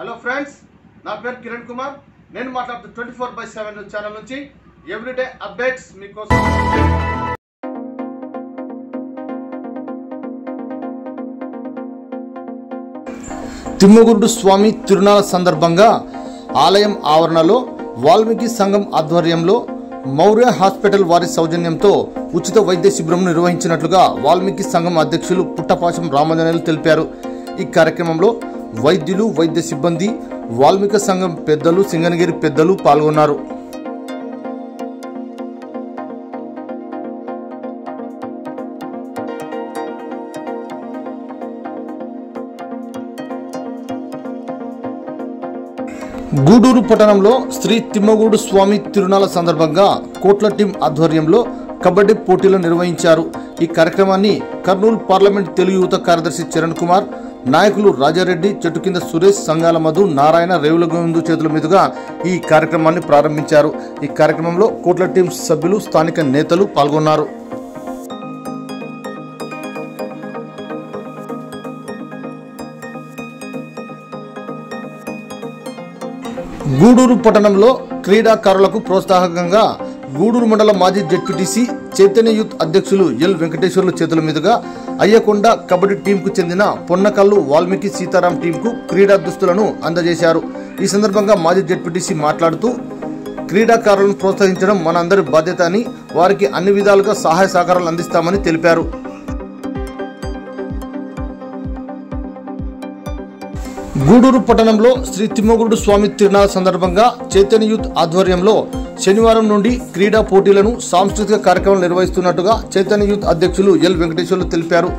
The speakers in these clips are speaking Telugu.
హలో ఫ్రెండ్స్, నా పేరు కిరణ్ కుమార్. నేను మాట్లాడుతూ 24/7 ఛానల్ నుంచి ఎవ్రీడే అప్డేట్స్ మీకోసం. తిమ్మగురుడు స్వామి తిరునాళ సందర్భంగా ఆలయం ఆవరణలో వాల్మీకి సంఘం ఆధ్వర్యంలో మౌర్య హాస్పిటల్ వారి సౌజన్యంతో ఉచిత వైద్య శిబిరం నిర్వహించినట్లుగా వాల్మీకి సంఘం అధ్యక్షులు పుట్టపాశం రామాంజనేయులు తెలిపారు. ఈ కార్యక్రమంలో వైద్యులు, వైద్య సిబ్బంది, వాల్మీకి సంఘం పెద్దలు, సింగనగిరి పెద్దలు పాల్గొన్నారు. గూడూరు పట్టణంలో శ్రీ తిమ్మగురుడు స్వామి తిరునాళ సందర్భంగా కోట్ల టీం ఆధ్వర్యంలో కబడ్డీ పోటీలు నిర్వహించారు. ఈ కార్యక్రమాన్ని కర్నూలు పార్లమెంట్ తెలుగు యువత కార్యదర్శి చరణ్ కుమార్, నాయకులు రాజారెడ్డి, చెట్టు కింద సురేష్, సంగాల మధు, నారాయణ, రేవుల గోవిందు చేతుల మీదుగా ఈ కార్యక్రమాన్ని ప్రారంభించారు. ఈ కార్యక్రమంలో కోట్ల టీం సభ్యులు, స్థానిక నేతలు పాల్గొన్నారు. గూడూరు పట్టణంలో క్రీడాకారులకు ప్రోత్సాహకంగా గూడూరు మండల మాజీ జెడ్పీటీసీ చైతన్య యూత్ అధ్యక్షులు ఎల్ వెంకటేశ్వర్లు చేతుల మీదుగా అయ్యకొండ కబడ్డీ టీంకు చెందిన పొన్నకల్లు వాల్మీకి సీతారాం టీంకు క్రీడా దుస్తులను అందజేశారు. ఈ సందర్భంగా మాజీ జెడ్పీటీసీ మాట్లాడుతూ క్రీడాకారులను ప్రోత్సహించడం మనందరి బాధ్యత అని, వారికి అన్ని విధాలుగా సహాయ సహకారాలు అందిస్తామని తెలిపారు. గూడూరు పట్టణంలో శ్రీ తిమ్మగురుడు స్వామి తిరునాళ సందర్భంగా చైతన్య యూత్ ఆధ్వర్యంలో శనివారం నుండి క్రీడా పోటీలను, సాంస్కృతిక కార్యక్రమాలు నిర్వహిస్తున్నట్టుగా చైతన్య యూత్ అధ్యక్షులు ఎల్ వెంకటేశ్వర్లు తెలిపారు.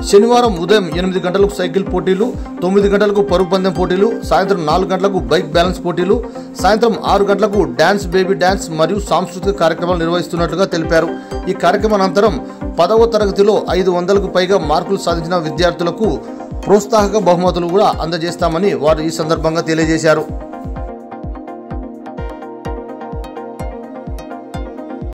శనివారం ఉదయం 8 గంటలకు సైకిల్ పోటీలు, 9 గంటలకు పరుగు పందెం పోటీలు, సాయంత్రం 4 గంటలకు బైక్ బ్యాలెన్స్ పోటీలు, సాయంత్రం 6 గంటలకు డాన్స్, బేబీ డాన్స్ మరియు సాంస్కృతిక కార్యక్రమాలు నిర్వహిస్తున్నట్లుగా తెలిపారు. ఈ కార్యక్రమం అనంతరం 10వ తరగతిలో 500కు పైగా మార్కులు సాధించిన విద్యార్థులకు ప్రోత్సాహక బహుమతులు కూడా అందజేస్తామని వారు ఈ సందర్భంగా తెలియజేశారు.